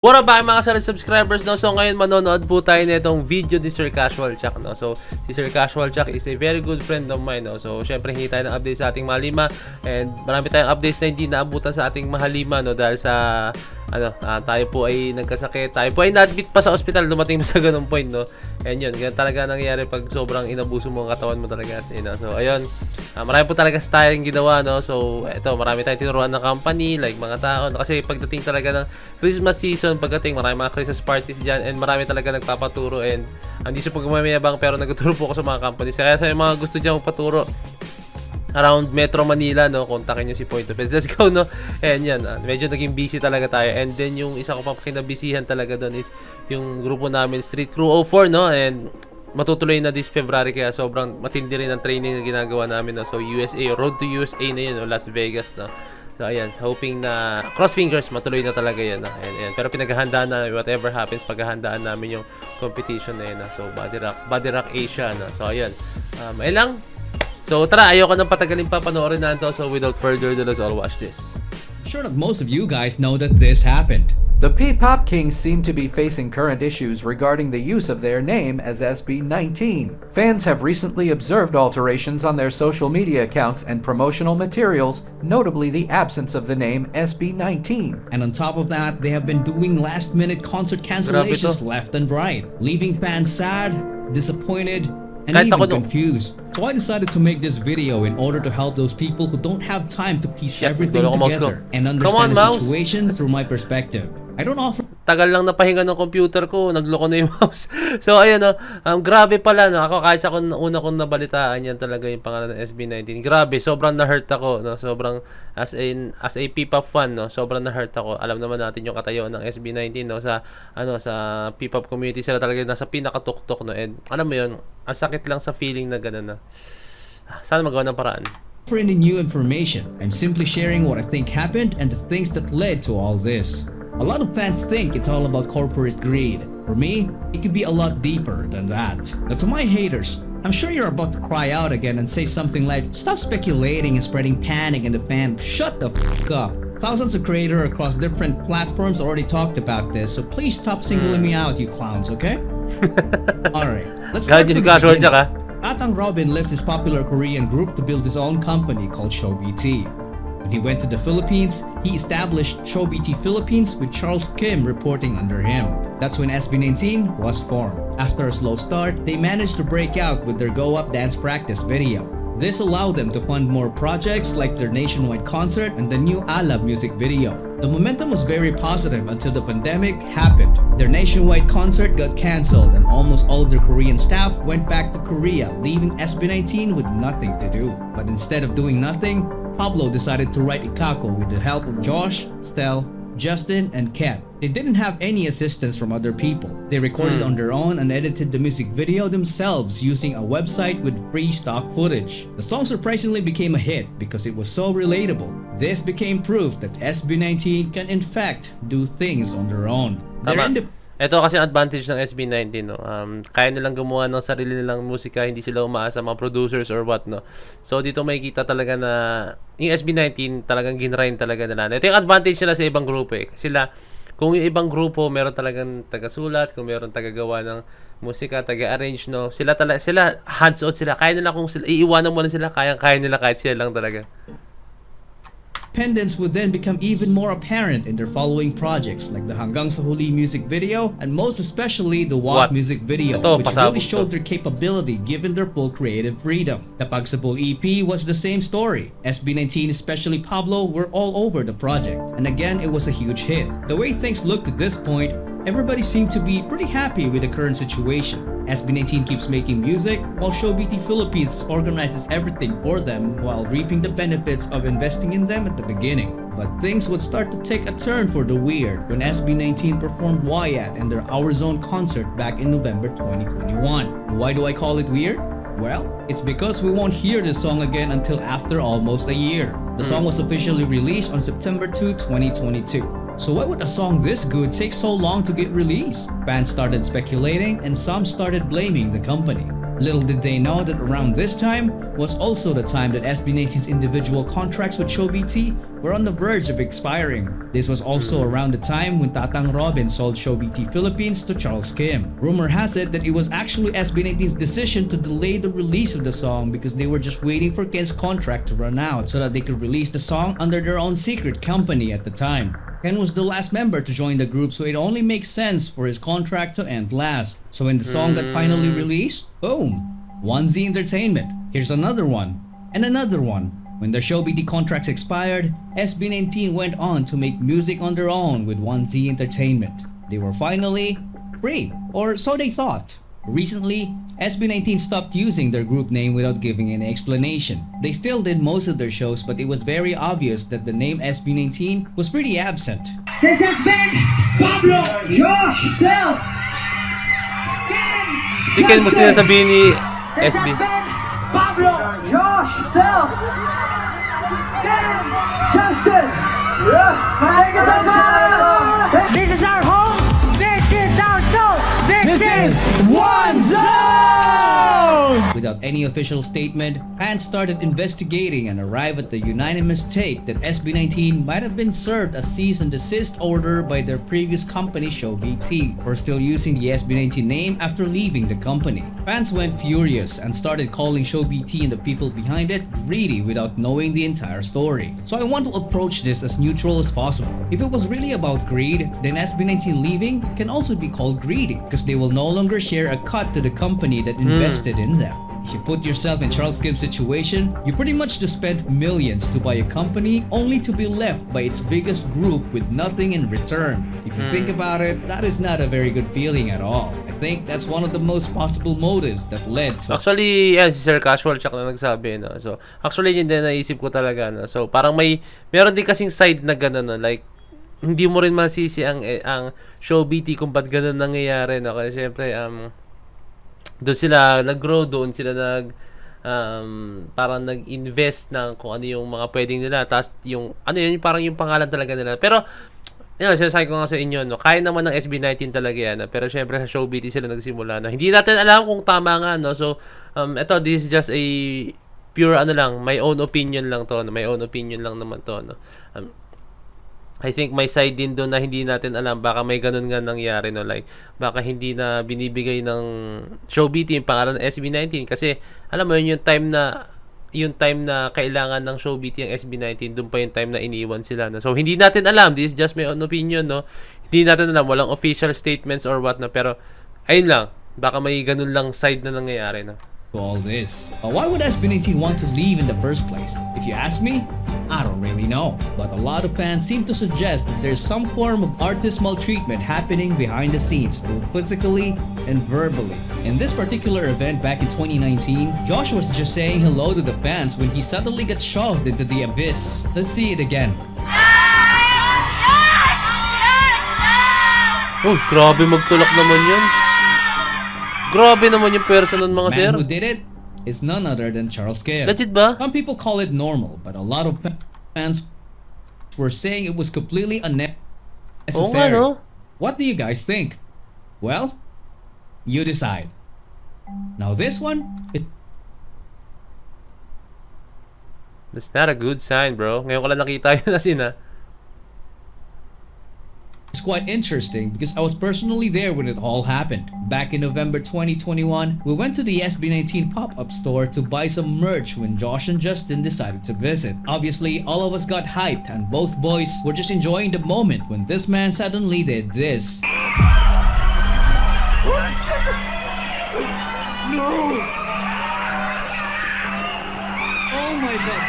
What up mga solid subscribers, no? So ngayon manonood po tayo nitong video ni Sir CashualChuck, no? So si Sir CashualChuck is a very good friend of mine, no? So syempre hingi tayo ng update sa ating Mahalima, and marami tayong updates na hindi naabutan sa ating Mahalima, no? Dahil sa tayo po ay nagkasakit, tayo po ay na-admit pa sa ospital, dumating sa ganung point, no? And yun, ganun talaga nangyayari pag sobrang inabuso mo ang katawan mo talaga, as in, no? So ayun, marami po talaga tayong ginawa, no? So ito, marami tayong tinuruan ng company, like mga tao, no? Kasi pagdating talaga ng Christmas season, pagdating marami mga Christmas parties dyan, and marami talaga nagpapaturo, and hindi siya pagmamayabang pero nagtuturo po ako sa mga companies. Kaya sa mga gusto dyan magpaturo around Metro Manila, no, kontakin nyo si Point of Let's go, no. And yan, medyo naging busy talaga tayo. And then yung isa ko pang kinabisihan talaga doon is yung grupo namin Street Crew 04, no. And matutuloy na this February, kaya sobrang matindi rin ang training na ginagawa namin, no. So USA, Road to USA na yun, no, Las Vegas, no. So ayan, hoping na, cross fingers, matuloy na talaga yan, no? And pero pinaghahandaan na, whatever happens, paghahandaan namin yung competition na yun, no? So Body Rock Asia, no? So ayan, ayun lang. So tara, ayoko nang patagalin pa, panoorin na ito. So without further ado, let's all watch this. I'm sure that most of you guys know that this happened. The P-pop kings seem to be facing current issues regarding the use of their name as SB19. Fans have recently observed alterations on their social media accounts and promotional materials, notably the absence of the name SB19. And on top of that, they have been doing last-minute concert cancellations left and right, leaving fans sad, disappointed, and even confused. So I decided to make this video in order to help those people who don't have time to piece everything together and understand the situation through my perspective. I don't offer... Tagal lang napahinga ng computer ko, nagloko na yung mouse. So ayun, no, grabe pala, no. Ako kahit sa una kong nabalitaan yan talaga yung pangalan ng SB19. Grabe, sobrang na-hurt ako, no. Sobrang as a P-pop fan, no, sobrang na-hurt ako. Alam naman natin yung katayuan ng SB19, no, sa sa P-pop community, sila talaga nasa pinakatuktok, no. And alam mo yun, ang sakit lang sa feeling na gano'n, no. Sana magawa ng paraan. For any new information, I'm simply sharing what I think happened and the things that led to all this. A lot of fans think it's all about corporate greed. For me, it could be a lot deeper than that. Now to my haters, I'm sure you're about to cry out again and say something like, "Stop speculating and spreading panic in the fan." Shut the f*** up. Thousands of creators across different platforms already talked about this, so please stop singling me out, you clowns, okay? Alright, let's start from the beginning. Atang Robin left his popular Korean group to build his own company called Showbt. When he went to the Philippines, he established Showbt Philippines with Charles Kim reporting under him. That's when SB19 was formed. After a slow start, they managed to break out with their Go Up dance practice video. This allowed them to fund more projects like their nationwide concert and the new Alab music video. The momentum was very positive until the pandemic happened. Their nationwide concert got cancelled and almost all of their Korean staff went back to Korea, leaving SB19 with nothing to do. But instead of doing nothing, Pablo decided to write Ikako with the help of Josh, Stel, Justin, and Ken. They didn't have any assistance from other people. They recorded on their own and edited the music video themselves using a website with free stock footage. The song surprisingly became a hit because it was so relatable. This became proof that SB19 can in fact do things on their own. Ito kasi ang advantage ng SB19, no. Kaya nilang gumawa ng sarili nilang musika, hindi sila umaasa mga producers or what, no. So dito makikita talaga na yung SB19 talagang ginrain talaga nila. Ito yung advantage nila sa ibang grupo, eh. Sila, kung yung ibang grupo meron talagang tagasulat, kung meron tagagawa ng musika, taga-arrange, no. Sila hands-on sila. Kaya nila, kung sila iiwanan mo lang sila, kaya nila kahit sila lang talaga. Independence would then become even more apparent in their following projects like the Hanggang sa Huli music video and most especially the What music video, which really showed their capability given their full creative freedom. The Pagsabol EP was the same story. SB19, especially Pablo, were all over the project, and again it was a huge hit. The way things looked at this point, everybody seemed to be pretty happy with the current situation. SB19 keeps making music, while Showbt Philippines organizes everything for them while reaping the benefits of investing in them at the beginning. But things would start to take a turn for the weird when SB19 performed Wyatt in their Our Zone concert back in November 2021. Why do I call it weird? Well, it's because we won't hear this song again until after almost a year. The song was officially released on September 2, 2022. So why would a song this good take so long to get released? Fans started speculating and some started blaming the company. Little did they know that around this time was also the time that SB19's individual contracts with Showbt were on the verge of expiring. This was also around the time when Tatang Robin sold Showbt Philippines to Charles Kim. Rumor has it that it was actually SB19's decision to delay the release of the song because they were just waiting for Ken's contract to run out so that they could release the song under their own secret company at the time. Ken was the last member to join the group, so it only makes sense for his contract to end last. So when the song got finally released, boom! 1Z Entertainment. Here's another one. And another one. When their Showbt contracts expired, SB19 went on to make music on their own with 1Z Entertainment. They were finally free, or so they thought. Recently, SB19 stopped using their group name without giving any explanation. They still did most of their shows, but it was very obvious that the name SB19 was pretty absent. This has been Pablo, Josh, Sel, Ken, Hindi kayo mo sinasabihin ni This SB. has been Pablo, Josh, Sel, Ken, Justin. This is our home. This is our show. This is One Zone. Without any official statement, fans started investigating and arrived at the unanimous take that SB19 might have been served a cease and desist order by their previous company Showbt for still using the SB19 name after leaving the company. Fans went furious and started calling Showbt and the people behind it greedy without knowing the entire story. So I want to approach this as neutral as possible. If it was really about greed, then SB19 leaving can also be called greedy because they will no longer share a cut to the company that invested in them. If you put yourself in Charles Kim's situation, you pretty much just spent millions to buy a company only to be left by its biggest group with nothing in return. If you think about it, that is not a very good feeling at all. I think that's one of the most possible motives that led to... Actually, yan, si Sir CashualChuck na nagsabi, no? So, actually, yun din naisip ko talaga, no? So, parang meron din kasing side na gano'n, no? Like, hindi mo rin masisi ang Showbt kung ba't gano'n nangyayari, no? Kasi syempre, doon sila nag-grow, doon sila parang nag-invest ng kung ano yung mga pwedeng nila. Tapos yung, ano yun, parang yung pangalan talaga nila. Pero, yun, sinasabi ko nga sa inyo, no, kaya naman ng SB19 talaga yan. No? Pero syempre sa Showbt sila nagsimula. No? Hindi natin alam kung tama nga. No? So, this is just a pure, my own opinion lang to. No? My own opinion lang naman to. No? I think may side din doon na hindi natin alam. Baka may ganun nga nangyari, no? Like, baka hindi na binibigay ng Showbt yung pangalan ng SB19 kasi alam mo yun, yung time na kailangan ng Showbt yung SB19, doon pa yung time na iniwan sila, no? So hindi natin alam, this is just my own opinion, no? Hindi natin alam, walang official statements or what, no? Pero ayun lang, baka may ganun lang side na nangyayari, no? all this. Why would SB19 want to leave in the first place? If you ask me, I don't really know. But a lot of fans seem to suggest that there's some form of artist maltreatment happening behind the scenes, both physically and verbally. In this particular event back in 2019, Josh was just saying hello to the fans when he suddenly got shoved into the abyss. Let's see it again. Oh, grabe magtulak naman yun. Grabe naman yung person nun, mga sir. Man who did it is none other than Charles Kim. Legit ba? Some people call it normal, but a lot of fans were saying it was completely unnecessary. Oo nga, no? What do you guys think? Well, you decide. Now this one, That's not a good sign, bro. Ngayon ko lang nakita yun as in, ha? it's quite interesting because I was personally there when it all happened. Back in November 2021, we went to the SB19 pop-up store to buy some merch when Josh and Justin decided to visit. Obviously, all of us got hyped and both boys were just enjoying the moment when this man suddenly did this. No! Oh my god!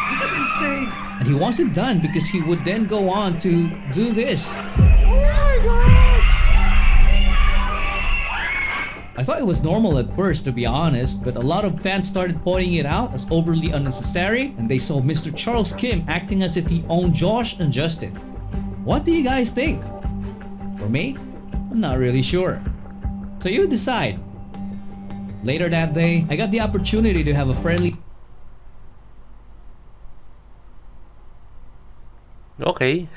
This is insane! And he wasn't done because he would then go on to do this. I thought it was normal at first, to be honest, but a lot of fans started pointing it out as overly unnecessary, and they saw Mr. Charles Kim acting as if he owned Josh and Justin. What do you guys think? For me, I'm not really sure. So you decide. Later that day, I got the opportunity to have a friendly Okay.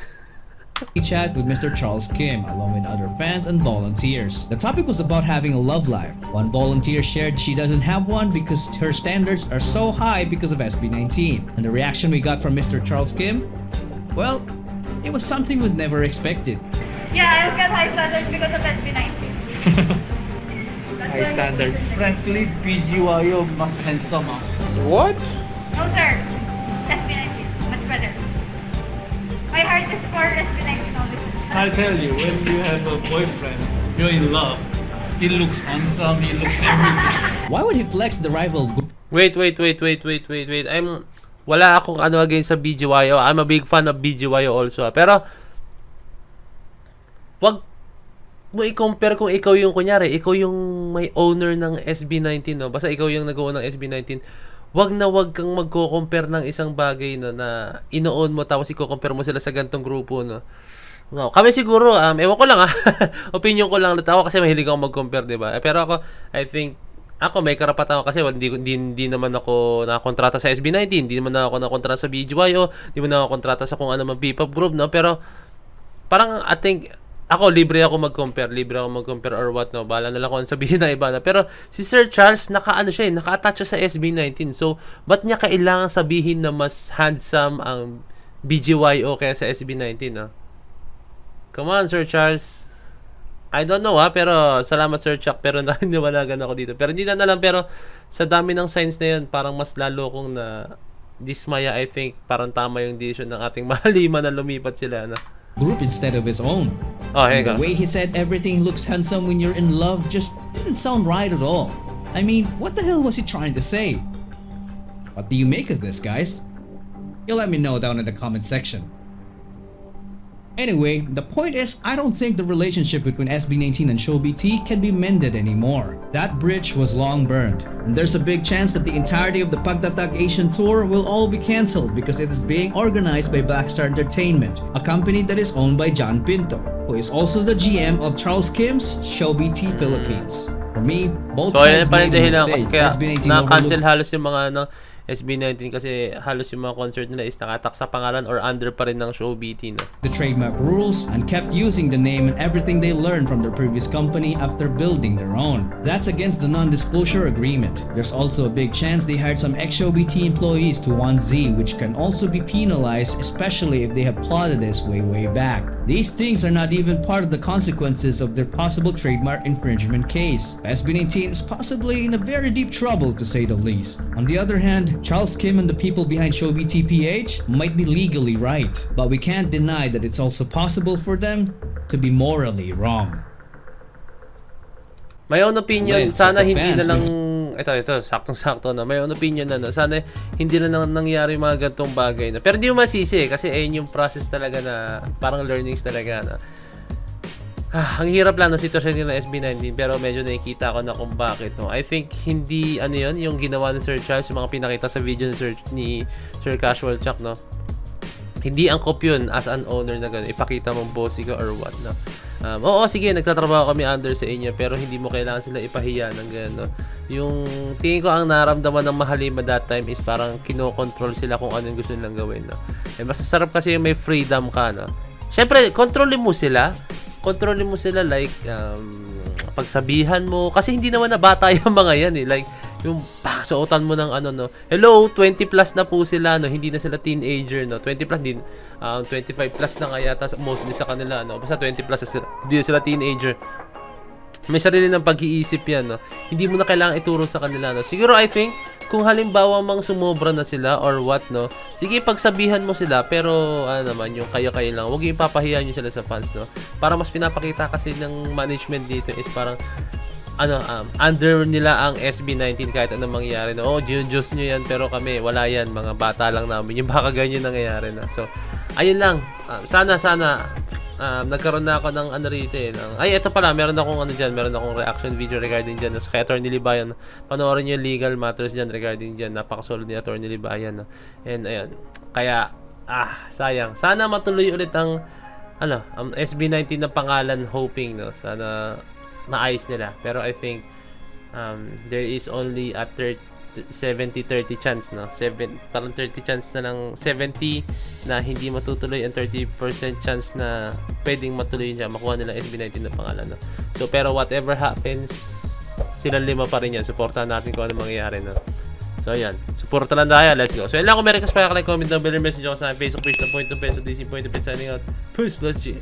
chat with Mr. Charles Kim along with other fans and volunteers. The topic was about having a love life. One volunteer shared she doesn't have one because her standards are so high because of SB19. And the reaction we got from Mr. Charles Kim? Well, it was something we'd never expected. Yeah, I've got high standards because of SB19. High standards. Frankly, PGYO mas handsome ah. What? No sir, SB19, much better. My heart is for SB19 always. I'll tell you, when you have a boyfriend, you're in love. He looks handsome, he looks everything. Why would he flex the rival? Wait. Wala akong ano against sa BGYO. I'm a big fan of BGYO also. Pero, wag mo i-compare kung ikaw yung, kunyari, ikaw yung may owner ng SB19, no? Basta ikaw yung nag-own ng SB19. Wag kang magko-compare ng isang bagay, no, na ino-own mo tapos i-compare mo sila sa gantong grupo, no? Wow. Kami siguro, ewan ko lang opinion ko lang, ako kasi mahilig ako mag-compare, diba? Pero ako, I think, ako may karapatan ako kasi hindi naman ako nakakontrata sa SB19, hindi naman ako nakakontrata sa BGYO, hindi naman ako kontrata sa kung ano man P-pop group, no? Pero, parang, I think, ako, libre ako mag-compare or what, no? Bahala na lang kung sabihin na iba na. Pero, si Sir Charles, naka-attach siya sa SB19. So, ba't niya kailangan sabihin na mas handsome ang BGYO kaya sa SB19, no? Come on, Sir Charles. I don't know, pero salamat, Sir Chuck, pero naniwalagan ako dito. Pero hindi na lang, pero sa dami ng signs na yun, parang mas lalo kong na dismaya, I think, parang tama yung decision ng ating Mahalima na lumipat sila, no? Group instead of his own. Oh, hey, The way he said everything looks handsome when you're in love just didn't sound right at all. I mean, what the hell was he trying to say? What do you make of this, guys? You let me know down in the comment section. Anyway, the point is, I don't think the relationship between SB19 and Showbt can be mended anymore. That bridge was long burned, and there's a big chance that the entirety of the Pagtatag Asian Tour will all be cancelled because it is being organized by Blackstar Entertainment, a company that is owned by John Pinto, who is also the GM of Charles Kim's Showbt Philippines. For me, both So, ayan sides pa rin made a dahilan mistake. kasi kaya SB19 na-cancel overlooked. halos yung mga SB19 kasi halos yung mga concert nila is nakatak sa pangalan or under pa rin ng Showbt, no? The trademark rules and kept using the name and everything they learned from their previous company after building their own. That's against the non-disclosure agreement. There's also a big chance they hired some ex-Showbt employees to 1Z, which can also be penalized, especially if they have plotted this way back. These things are not even part of the consequences of their possible trademark infringement case. SB19 is possibly in a very deep trouble, to say the least. On the other hand, Charles Kim and the people behind Showbt PH might be legally right, but we can't deny that it's also possible for them to be morally wrong. My own opinion, Well, sana for the hindi fans, na lang ito, saktong-sakto na. My own opinion na, no? Sana hindi na lang nangyari mga gantong bagay na. Pero hindi mo masisi kasi ayun yung process talaga na parang learnings talaga na. Ang hirap lang ng sitwasyon nila SB19 pero medyo nakikita ko na kung bakit, no. I think hindi yung ginawa ni Sir Charles, yung mga pinakita sa video ni Sir CashualChuck, no. Hindi angkop yun as an owner na gano'n. Ipakita mong bossy ka or what, no. Oo, sige, nagtatrabaho kami under sa inyo pero hindi mo kailangan sila ipahiya ng gano'n, no. Yung tingin ko ang naramdaman ng Mahalima that time is parang kinokontrol sila kung ano yung gusto nilang gawin, no. Mas sarap kasi yung may freedom ka, no. Siyempre, kontrolin mo sila like pagsabihan mo kasi hindi naman na bata yung mga yan eh, like yung suotan mo ng no, hello 20 plus na po sila, no, hindi na sila teenager, no, 20 plus din 25 plus na nga yata mostly sa kanila, no, basta 20 plus na sila, hindi na sila teenager. May sarili ng pag-iisip yan, no. Hindi mo na kailangan ituro sa kanila, no. Siguro I think kung halimbawa mang sumobra na sila or what, no, sige pagsabihan mo sila pero naman yung kayo-kayo lang, huwag yung ipapahiya nyo sila sa fans, no. Para mas pinapakita kasi ng management dito is parang under nila ang SB19 kahit anong mangyari, no. Diyos nyo yan pero kami wala yan, mga bata lang namin yung baka ganyan nangyayari na. So ayun lang, sana nagkaroon na ako ng rito eh. Ito pala, meron akong meron akong reaction video regarding dyan. Kay Attorney Libayan, panoorin nyo yung legal matters dyan regarding dyan. Napakasolid ni Attorney Libayan, no? And ayun, kaya, sayang. Sana matuloy ulit ang SB19 na pangalan, hoping, no? Sana maayos nila. Pero I think, there is only a 70-30 chance, no? Parang 30 chance na lang, 70 na hindi matutuloy and 30% chance na pwedeng matuloy niya, makuha nila SB19 na pangalan, no? So, pero whatever happens, silang 5 pa rin yan. Supportahan natin kung ano mangyayari, no? So, ayan. Supporta lang tayo. Let's go. So, yun lang. Kung meron ka pa, like, comment down below, message ako sa Facebook page na Point to Peso, DC Point to Peso, signing out. Peace, let's G.